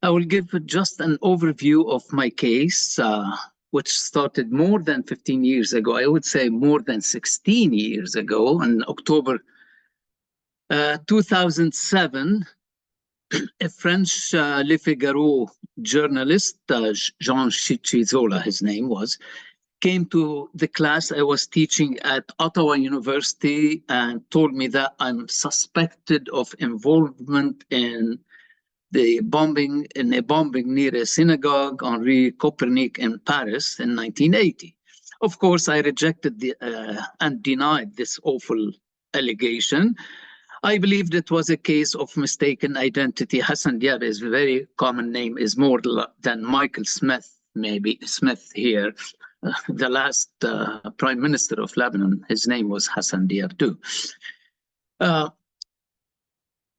I will give just an overview of my case, which started more than 15 years ago. I would say more than 16 years ago, in October 2007. A French Le Figaro journalist, Jean Chichizola, his name was, came to the class I was teaching at Ottawa University and told me that I'm suspected of involvement in a bombing near a synagogue on Rue Copernic in Paris in 1980. Of course, I rejected and denied this awful allegation. I believed it was a case of mistaken identity. Hassan Diab, his very common name, is more than Michael Smith, maybe Smith here. The last prime minister of Lebanon, his name was Hassan Diab too.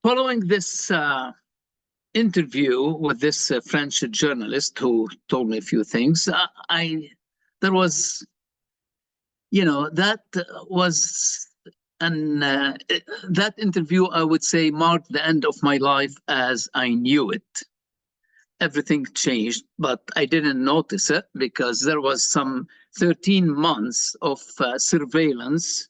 Following this interview with this French journalist who told me a few things, that interview, I would say, marked the end of my life as I knew it. Everything changed, but I didn't notice it because there was some 13 months of surveillance.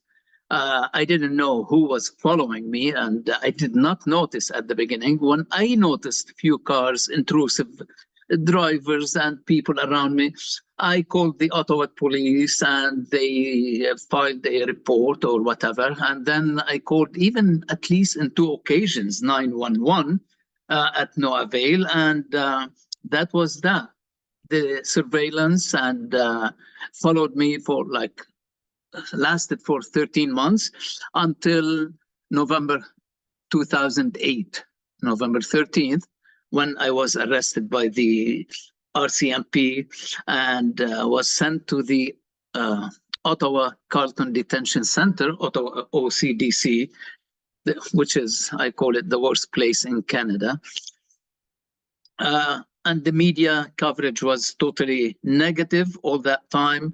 I didn't know who was following me, and I did not notice at the beginning. When I noticed few cars, intrusive drivers and people around me, I called the Ottawa police and they filed a report or whatever. And then I called, even at least in 2 occasions, 911 at no avail. And that was that. The surveillance and followed me for lasted for 13 months until November 2008, November 13th, when I was arrested by the RCMP and was sent to the Ottawa Carleton Detention Center, Ottawa OCDC, which is, I call it, the worst place in Canada. And the media coverage was totally negative all that time,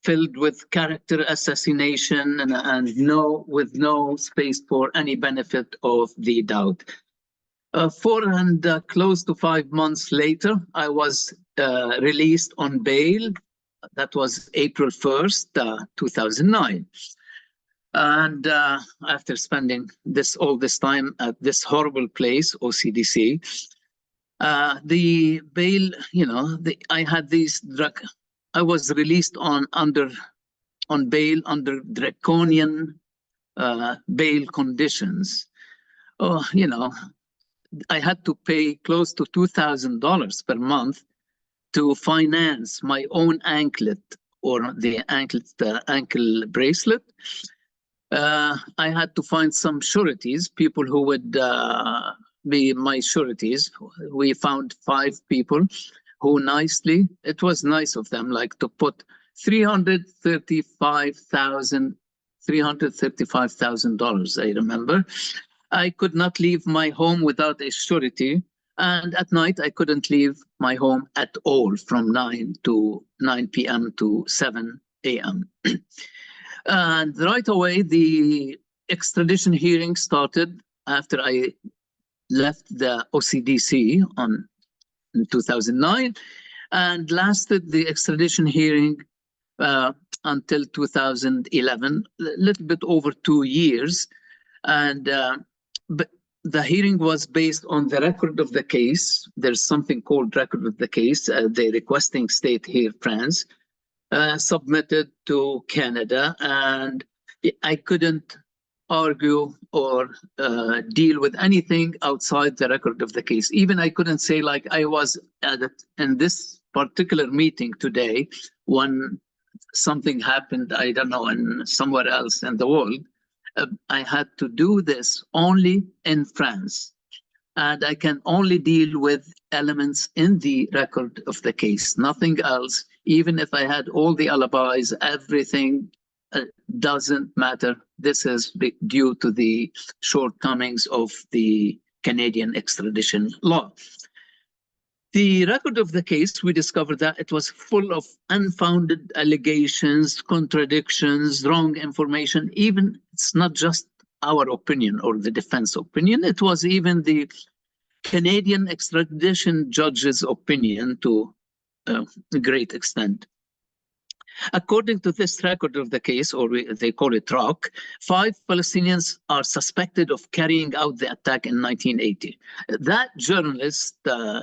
filled with character assassination and with no space for any benefit of the doubt. 4 and close to 5 months later, I was released on bail. That was April 1st, 2009. And after spending all this time at this horrible place, OCDC, the bail, I had these I was released on bail under draconian bail conditions. I had to pay close to $2,000 per month to finance my own anklet, or the ankle bracelet. I had to find some sureties, people who would be my sureties. We found 5 people who nicely, it was nice of them, to put $335,000, I remember. I could not leave my home without a surety, and at night I couldn't leave my home at all from 9 p.m. to 7 a.m. And right away, the extradition hearing started after I left the OCDC in 2009, and lasted the extradition hearing until 2011, a little bit over 2 years. And but the hearing was based on the record of the case. There's something called record of the case, the requesting state here, France, submitted to Canada, and I couldn't argue or deal with anything outside the record of the case. Even I couldn't say, I was in this particular meeting today when something happened, I don't know, somewhere else in the world. I had to do this only in France, and I can only deal with elements in the record of the case, nothing else. Even if I had all the alibis, everything doesn't matter. This is due to the shortcomings of the Canadian extradition law. The record of the case, we discovered that it was full of unfounded allegations, contradictions, wrong information. Even it's not just our opinion or the defense opinion. It was even the Canadian extradition judge's opinion to a great extent. According to this record of the case, or they call it ROC, 5 Palestinians are suspected of carrying out the attack in 1980. That journalist,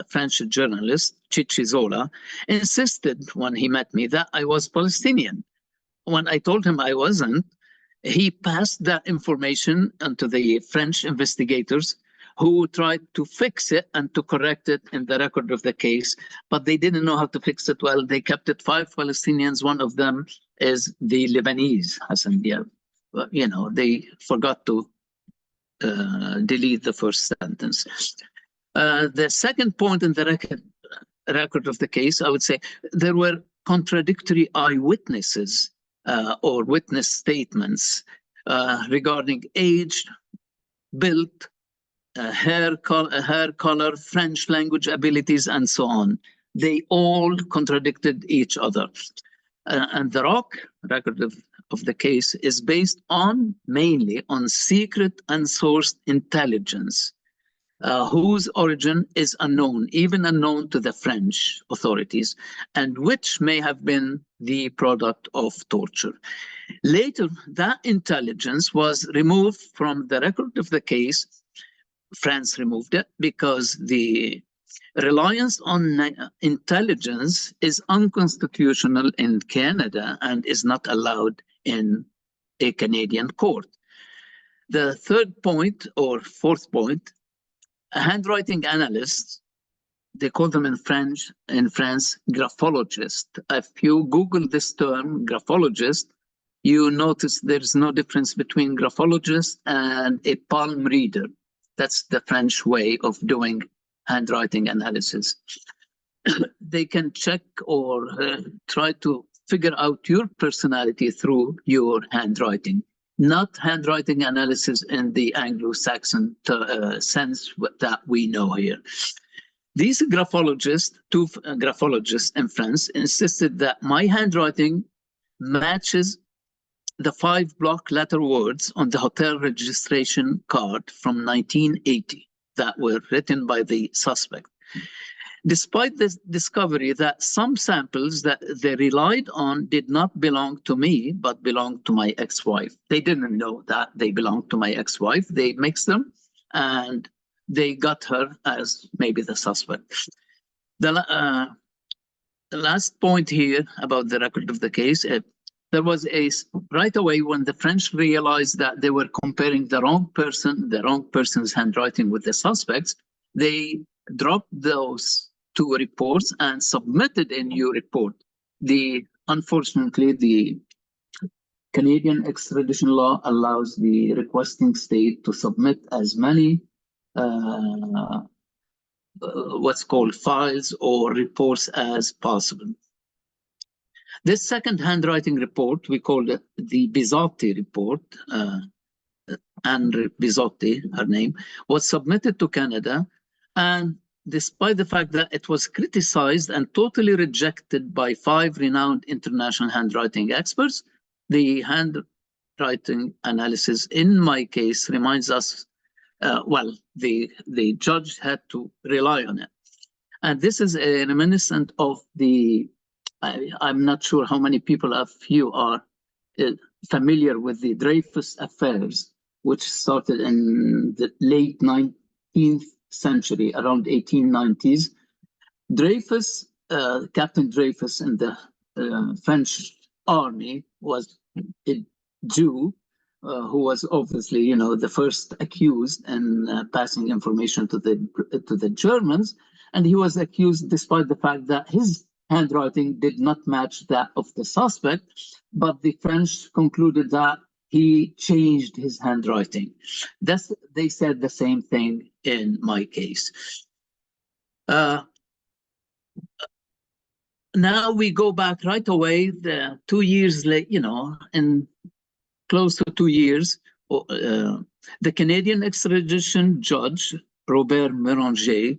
French journalist, Chichizola, insisted when he met me that I was Palestinian. When I told him I wasn't, he passed that information onto the French investigators, who tried to fix it and to correct it in the record of the case, but they didn't know how to fix it well. They kept it 5 Palestinians. One of them is the Lebanese, Hassan Diab. You know, they forgot to delete the first sentence. The second point in the record of the case, I would say, there were contradictory eyewitnesses or witness statements regarding age, build, hair color, French language abilities, and so on. They all contradicted each other. And the ROC record of the case is based mainly on secret unsourced intelligence, whose origin is unknown, even unknown to the French authorities, and which may have been the product of torture. Later, that intelligence was removed from the record of the case. France removed it because the reliance on intelligence is unconstitutional in Canada and is not allowed in a Canadian court. The third point, or fourth point, handwriting analysts, they call them in France, graphologist. If you Google this term, graphologist, you notice there's no difference between graphologist and a palm reader. That's the French way of doing handwriting analysis. They can check or try to figure out your personality through your handwriting, not handwriting analysis in the Anglo-Saxon sense that we know here. These graphologists, 2 graphologists in France, insisted that my handwriting matches the 5 block letter words on the hotel registration card from 1980 that were written by the suspect. Despite this discovery that some samples that they relied on did not belong to me, but belonged to my ex-wife. They didn't know that they belonged to my ex-wife. They mixed them and they got her as maybe the suspect. The last point here about the record of the case, there was right away when the French realized that they were comparing the wrong person's handwriting with the suspects, they dropped those 2 reports and submitted a new report. Unfortunately, the Canadian extradition law allows the requesting state to submit as many what's called files or reports as possible. This second handwriting report, we called it the Bizzotti report, Anne Bizzotti, her name, was submitted to Canada, and despite the fact that it was criticized and totally rejected by 5 renowned international handwriting experts, the handwriting analysis in my case reminds us, well, the judge had to rely on it. And this is reminiscent of the, I'm not sure how many people of you are familiar with the Dreyfus affairs, which started in the late 19th century, around 1890s. Dreyfus, Captain Dreyfus in the French army was a Jew who was obviously, you know, the first accused in passing information to the Germans, and he was accused despite the fact that his handwriting did not match that of the suspect, but the French concluded that he changed his handwriting. They said the same thing in my case. Now we go back right away, 2 years late, you know, in close to 2 years, the Canadian extradition judge, Robert Méranger,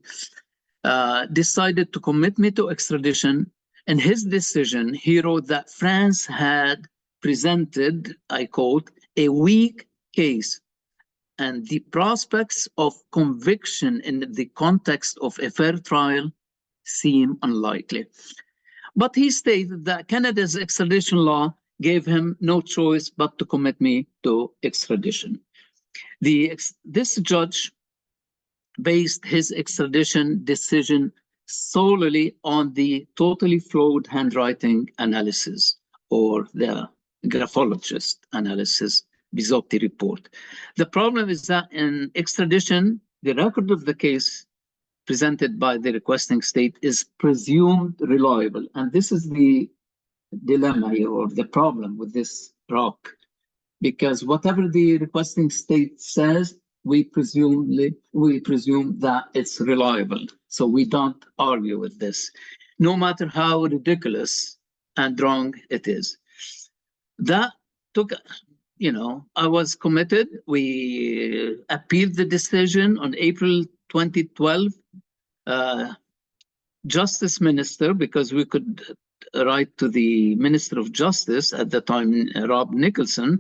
decided to commit me to extradition. In his decision, he wrote that France had presented, I quote, a weak case and the prospects of conviction in the context of a fair trial seem unlikely. But he stated that Canada's extradition law gave him no choice but to commit me to extradition. This judge based his extradition decision solely on the totally flawed handwriting analysis, or the graphologist analysis, Bizotti report. The problem is that in extradition, the record of the case presented by the requesting state is presumed reliable. And this is the dilemma here, or the problem with this rock, because whatever the requesting state says, we presume that it's reliable. So we don't argue with this, no matter how ridiculous and wrong it is. That took, I was committed. We appealed the decision on April 2012. Justice Minister, because we could write to the Minister of Justice at the time, Rob Nicholson,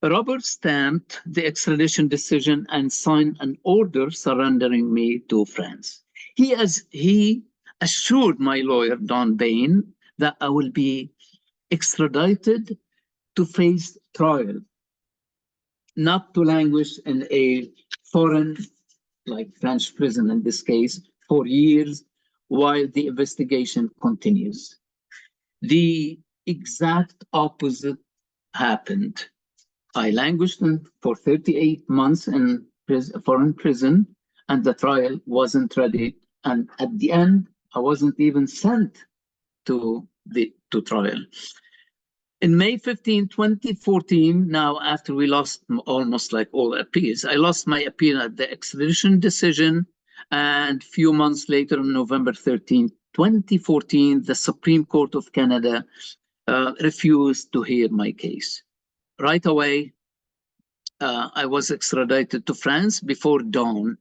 Robert stamped the extradition decision and signed an order surrendering me to France. He assured my lawyer, Don Bain, that I will be extradited to face trial, not to languish in a foreign, like French prison in this case, for years while the investigation continues. The exact opposite happened. I languished for 38 months in foreign prison, and the trial wasn't ready. And at the end, I wasn't even sent to trial. In May 15, 2014, now after we lost almost like all appeals, I lost my appeal at the extradition decision, and a few months later, on November 13, 2014, the Supreme Court of Canada refused to hear my case. Right away, I was extradited to France before dawn.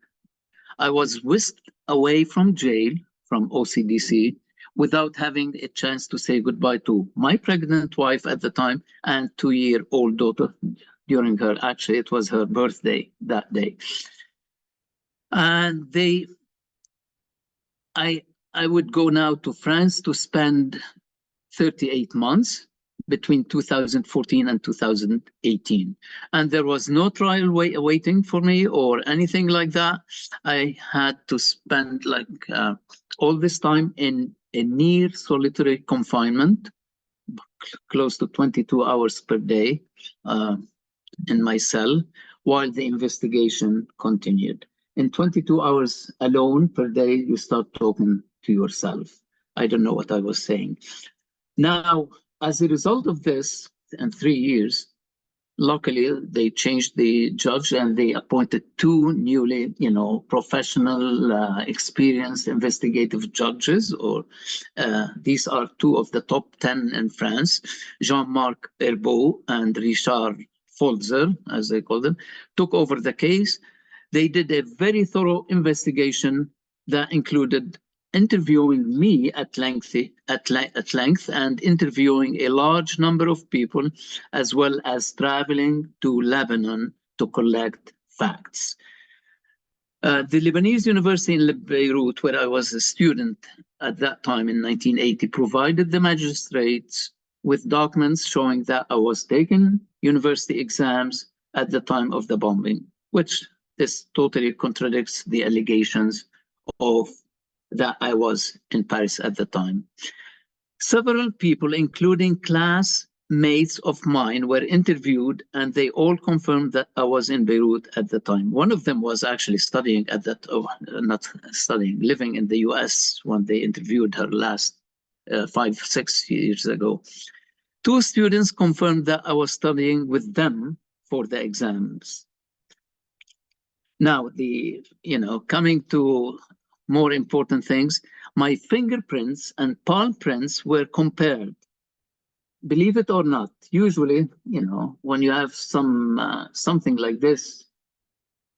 I was whisked away from jail, from OCDC, without having a chance to say goodbye to my pregnant wife at the time and 2-year-old daughter during actually it was her birthday that day. And I would go now to France to spend 38 months between 2014 and 2018. And there was no trial waiting for me or anything like that. I had to spend all this time in a near solitary confinement, close to 22 hours per day in my cell, while the investigation continued. In 22 hours alone per day, you start talking to yourself. I don't know what I was saying. Now, as a result of this, in 3 years, luckily they changed the judge and they appointed 2 newly, professional, experienced investigative judges. Or these are 2 of the top 10 in France, Jean-Marc Herbeau and Richard Folzer, as they call them, took over the case. They did a very thorough investigation that included interviewing me at length and interviewing a large number of people, as well as traveling to Lebanon to collect facts. The Lebanese University in Beirut, where I was a student at that time in 1980, provided the magistrates with documents showing that I was taking university exams at the time of the bombing, which this totally contradicts the allegations of that I was in Paris at the time. Several people, including classmates of mine, were interviewed, and they all confirmed that I was in Beirut at the time. One of them was actually studying at that, not studying, living in the US when they interviewed her last 5-6 years ago. 2 students confirmed that I was studying with them for the exams. Now, coming to more important things, my fingerprints and palm prints were compared. Believe it or not, usually, when you have something like this,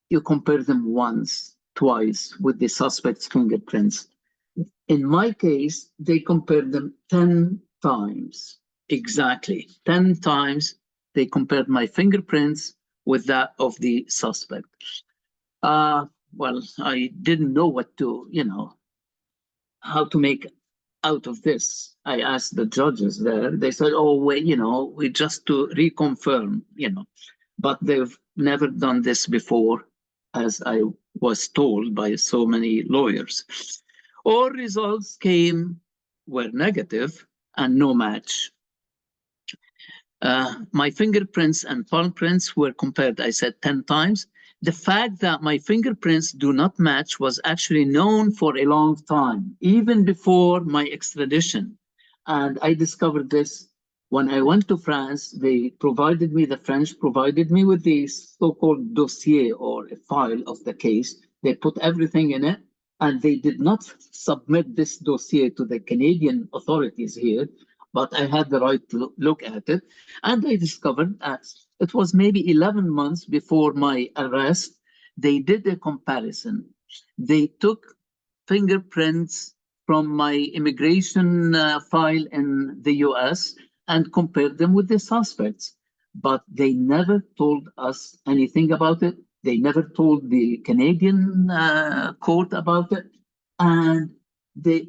you compare them once, twice with the suspect's fingerprints. In my case, they compared them 10 times, exactly 10 times. They compared my fingerprints with that of the suspect. Well, I didn't know what to, how to make out of this. I asked the judges there. They said, oh, wait, we just to reconfirm, but they've never done this before, as I was told by so many lawyers. All results were negative and no match. My fingerprints and palm prints were compared, I said, 10 times. The fact that my fingerprints do not match was actually known for a long time, even before my extradition. And I discovered this when I went to France. The French provided me with the so-called dossier, or a file of the case. They put everything in it, and they did not submit this dossier to the Canadian authorities here, but I had the right to look at it. And I discovered that it was maybe 11 months before my arrest, they did a comparison. They took fingerprints from my immigration file in the US and compared them with the suspects. But they never told us anything about it. They never told the Canadian court about it. And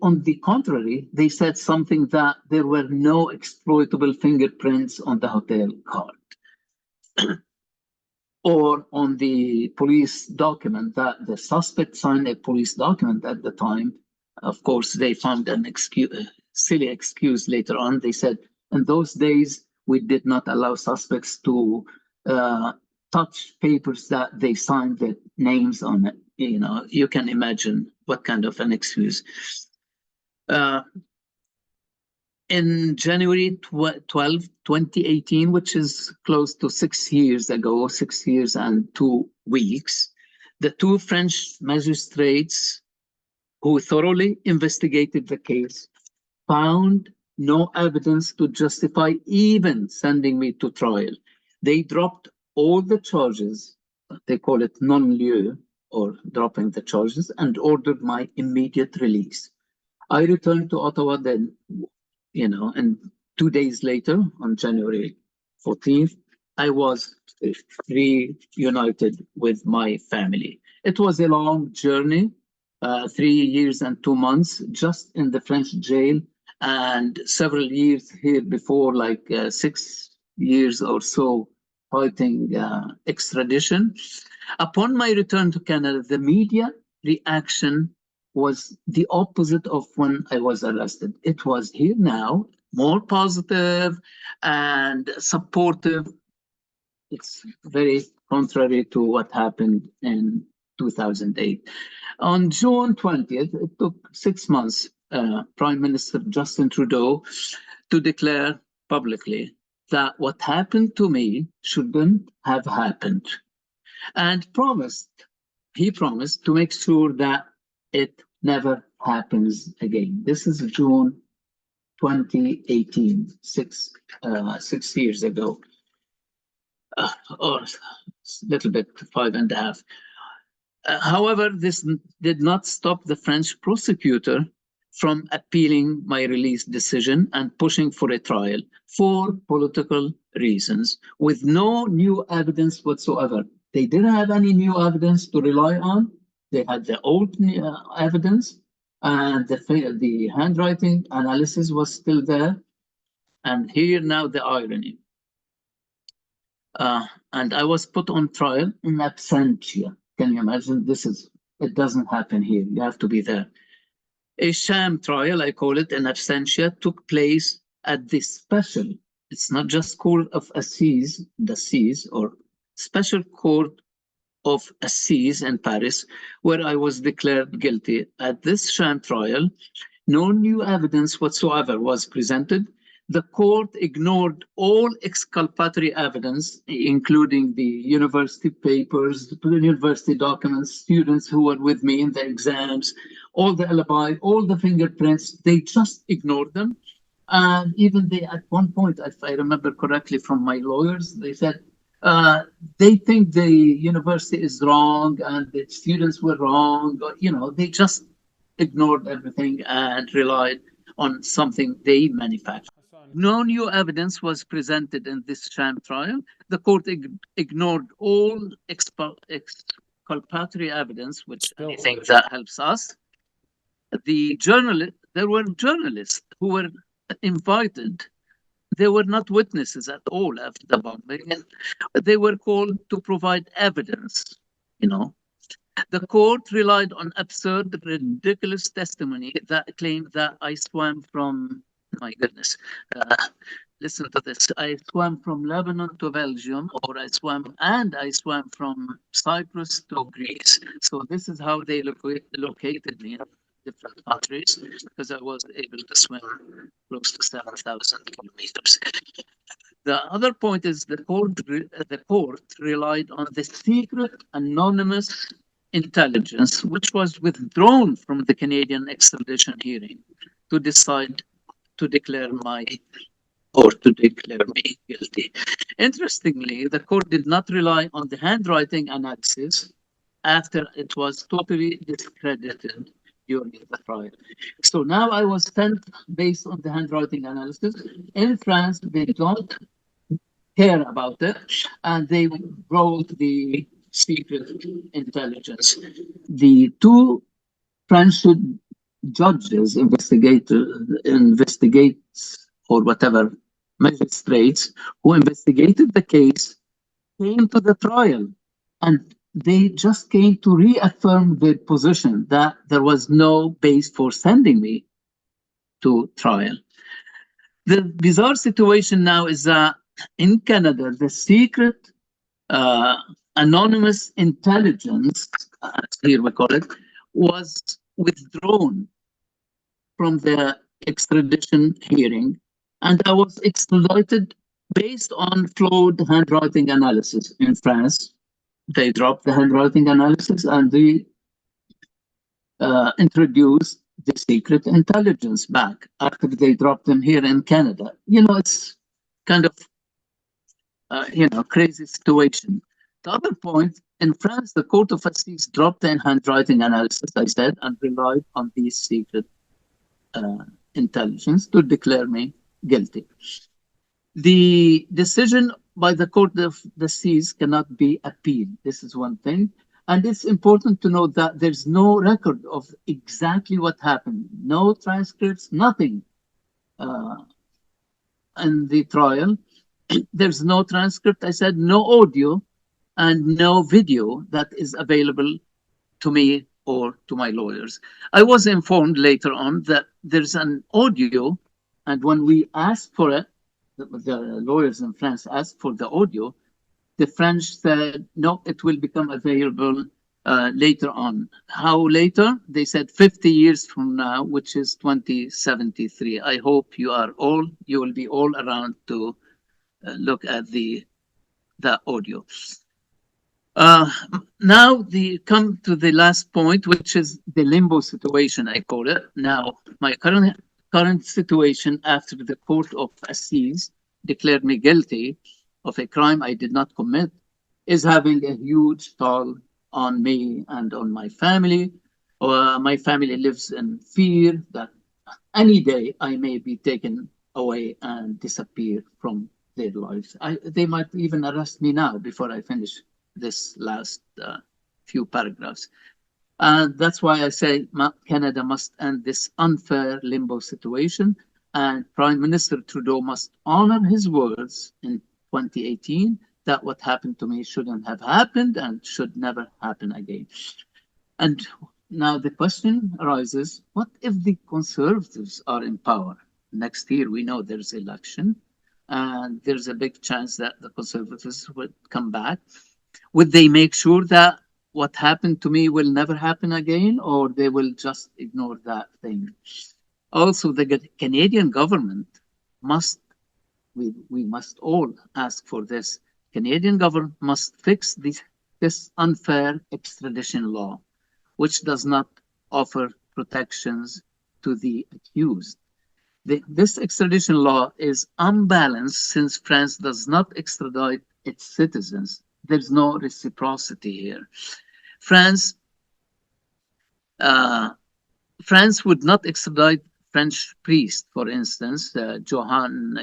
on the contrary, they said something that there were no exploitable fingerprints on the hotel card or on the police document that the suspect signed a police document at the time. Of course, they found an silly excuse later on. They said, in those days, we did not allow suspects to touch papers that they signed their names on it. You can imagine what kind of an excuse. In January 12, 2018, which is close to 6 years ago, 6 years and 2 weeks, the two French magistrates who thoroughly investigated the case found no evidence to justify even sending me to trial. They dropped all the charges, they call it non-lieu, or dropping the charges, and ordered my immediate release. I returned to Ottawa then, and 2 days later, on January 14th, I was reunited with my family. It was a long journey, 3 years and 2 months, just in the French jail, and several years here before, like 6 years or so, fighting extradition. Upon my return to Canada, the media reaction was the opposite of when I was arrested. It was here now, more positive and supportive. It's very contrary to what happened in 2008. On June 20th, it took 6 months, Prime Minister Justin Trudeau to declare publicly that what happened to me shouldn't have happened, and he promised to make sure that it never happens again. This is June 2018, 6 years ago, or a little bit, 5.5. However, this did not stop the French prosecutor from appealing my release decision and pushing for a trial for political reasons, with no new evidence whatsoever. They didn't have any new evidence to rely on. They had the old evidence, and the handwriting analysis was still there. And here now the irony. And I was put on trial in absentia. Can you imagine? It doesn't happen here. You have to be there. A sham trial, I call it, in absentia, took place at the it's not just Court of Assize, or Special Court of Assize in Paris, where I was declared guilty. At this sham trial, no new evidence whatsoever was presented. The court ignored all exculpatory evidence, including the university papers, the university documents, students who were with me in the exams, all the alibi, all the fingerprints. They just ignored them. And even at one point, if I remember correctly from my lawyers, they said, they think the university is wrong and the students were wrong. They just ignored everything and relied on something they manufactured. No new evidence was presented in this sham trial. The court ignored all exculpatory evidence, which I think that helps us. There were journalists who were invited. They were not witnesses at all after the bombing, and they were called to provide evidence. You know, the court relied on absurd, ridiculous testimony that claimed that I swam from, my goodness, listen to this. I swam from Lebanon to Belgium, or I swam from Cyprus to Greece. So this is how they located me in different countries, because I was able to swim close to 7,000 kilometers. The other point is the court relied on the secret anonymous intelligence, which was withdrawn from the Canadian extradition hearing to decide to declare me guilty. Interestingly, the court did not rely on the handwriting analysis after it was totally discredited during the trial. So now I was sent based on the handwriting analysis. In France, they don't care about it, and they wrote the secret intelligence. The two French judges, investigates or whatever, magistrates who investigated the case came to the trial, and they just came to reaffirm their position that there was no base for sending me to trial. The bizarre situation now is that in Canada, the secret anonymous intelligence, here we call it, was withdrawn from the extradition hearing, and I was extradited based on flawed handwriting analysis. In France, they dropped the handwriting analysis and they introduced the secret intelligence back after they dropped them here in Canada. You know, it's kind of, crazy situation. The other point, in France, the Court of Assize dropped the handwriting analysis, I said, and relied on these secret intelligence to declare me guilty. The decision by the Court of Assize cannot be appealed. This is one thing. And it's important to note that there's no record of exactly what happened, no transcripts, nothing in the trial. There's no transcript, I said, no audio, and no video that is available to me or to my lawyers. I was informed later on that there's an audio, and when we asked for it, the lawyers in France asked for the audio, the French said, no, it will become available later on. How later? They said 50 years from now, which is 2073. I hope you will be all around to look at the audio. Now come to the last point, which is the limbo situation, I call it. Now, my current situation after the Court of Assize declared me guilty of a crime I did not commit is having a huge toll on me and on my family. My family lives in fear that any day I may be taken away and disappear from their lives. They might even arrest me now before I finish this last few paragraphs. And that's why I say Canada must end this unfair limbo situation, and Prime Minister Trudeau must honor his words in 2018 that what happened to me shouldn't have happened and should never happen again. And now the question arises, what if the Conservatives are in power? Next year, we know there's election, and there's a big chance that the Conservatives would come back. Would they make sure that what happened to me will never happen again, or they will just ignore that thing? Also, the Canadian government must, we must all ask for this. Canadian government must fix this unfair extradition law, which does not offer protections to the accused. This extradition law is unbalanced since France does not extradite its citizens. There's no reciprocity here. France would not extradite French priest, for instance, Johann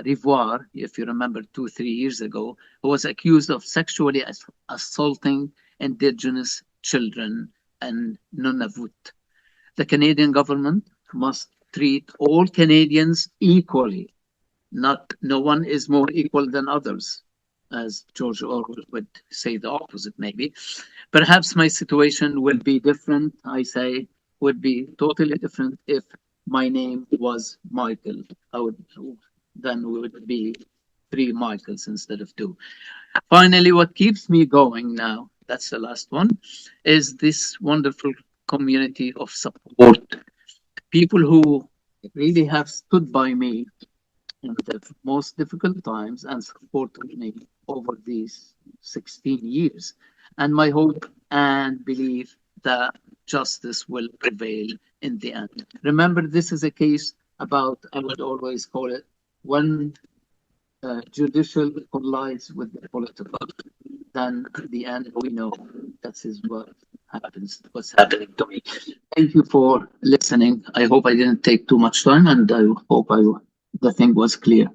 Rivoire, if you remember 2-3 years ago, who was accused of sexually assaulting indigenous children in Nunavut. The Canadian government must treat all Canadians equally. No one is more equal than others, as George Orwell would say the opposite, maybe. Perhaps my situation will be different, I say, would be totally different if my name was Michael. Then we would be 3 Michaels instead of 2. Finally, what keeps me going now, that's the last one, is this wonderful community of support. People who really have stood by me in the most difficult times and supported me over these 16 years. And my hope and belief that justice will prevail in the end. Remember, this is a case about, I would always call it, when judicial collides with the political, then at the end we know that is what's happening to me. Thank you for listening. I hope I didn't take too much time, and I hope the thing was clear.